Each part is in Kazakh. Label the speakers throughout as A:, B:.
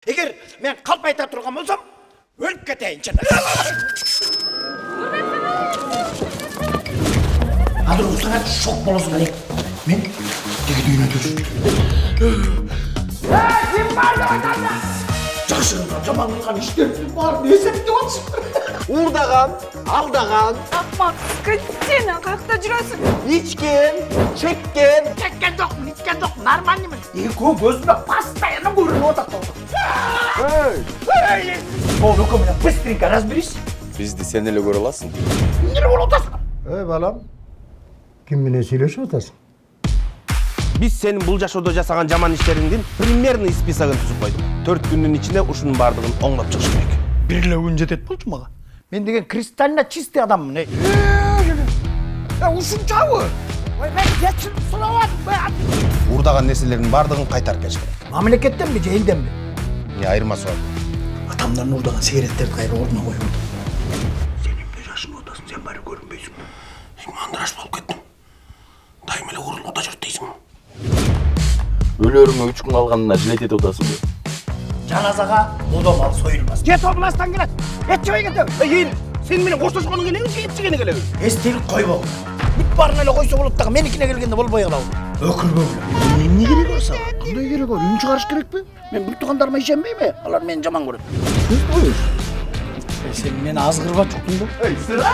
A: Егер мен қалп айта тұрған болсам, өліп кетейін жана. Адыр ұсыңа шок боласың керек. Мен дегет үйіне жүрсін. Сен бар деп айтамын. Жақшығында жаман қылған іштердің барын есептеп отырсың.
B: Урдаған, алдаған,
C: Ақмақ, скотина, қаяқта жүресің?
B: ичкен, чеккен.
A: Чеккен жоқпын, ичкен жоқпын, нормальныймын. Көзіме постоянно көрініп отырды. Ол өкіміне быстренько разберись.
D: Бизди сен эле көрө аласың.
A: Не болып отырсың?
E: Балам, ким менен сүйлөшүп атасың?
F: Биз сенин бул жашоодо жасаган жаман иштериңдин примерный списогун түзүп койдук. 4 күндүн ичинде ушунун бардыгын оңдоп чыгыш керек.
A: Bir эле күн жетет болчу мага. Мен деген кристально чистый адаммын. Ушунчабы? Ой, мен кечирим сурап атам.
F: Урдаган нерселердин бардыгын кайтарып бериш керек.
A: Мамлекеттенби же элденби?
F: Не айырмасы бар.
A: Атамдан урдаган сигареттерди кайра ордуна коюп атам. Сен эмне жашынып атасың? Сен баары көрүнбөйсүң. Мандыраш болуп кеттим. Дайым эле урулууда жүрүп дейсиң.
D: Өлөрүңө 3 күн калганына жилет этип атасыңбы?
A: Жаназага бодо мал союлмас. Кет областан келет. Эт жебей кетем.
F: Эй, сен менен коштошконуң келебиз, ичигени келебиз.
A: Эстелик койбо. Бүт барын эле койсо болот дагы меникине келгенде болбой калабы. Өкүрбөгүлө. Эмне керек бар сага? Кандай керек бар? Үн чыгарыш керекпи? Мен бүт туугандарыма ишенбейби? Алар мени жаман көрөт. Сен мени азгырбап чуктуң да? Эй, сыра.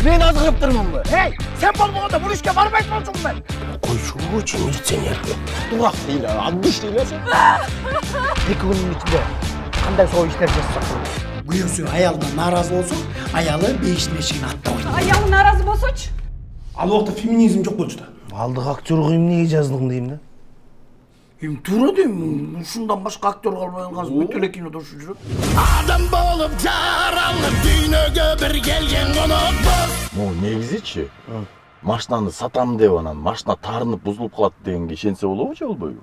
A: Мен азгырыптырмынбы? Эй, сен болбогондо бул ишке барбайт болчумун мен. Койчугучу милиционерге. Дурак дейли, адыш дейли сен. 2 күнүн ичинде кандай соо иштер жасасак болот? Күйөөсү аялынан нааразы болсун, аялы бейиштин эшигин аттап койду.
C: Аяғы наразы болсочу?
A: Ал убакта феминизм жок болчу да.
F: Алдык актёрго эмнеге жаздың дейм да.
A: Туура дейм, ушундан башка актер калбай калган бүт эле кинодо ушу жүрөт.
B: Адам болуп жаралып дүйнөгө бир келген конокпуз.
D: Могу негизичи машинаны сатам деп анан машина таарынып бузулуп калат дегенге ишенсе болобу же болбойбу?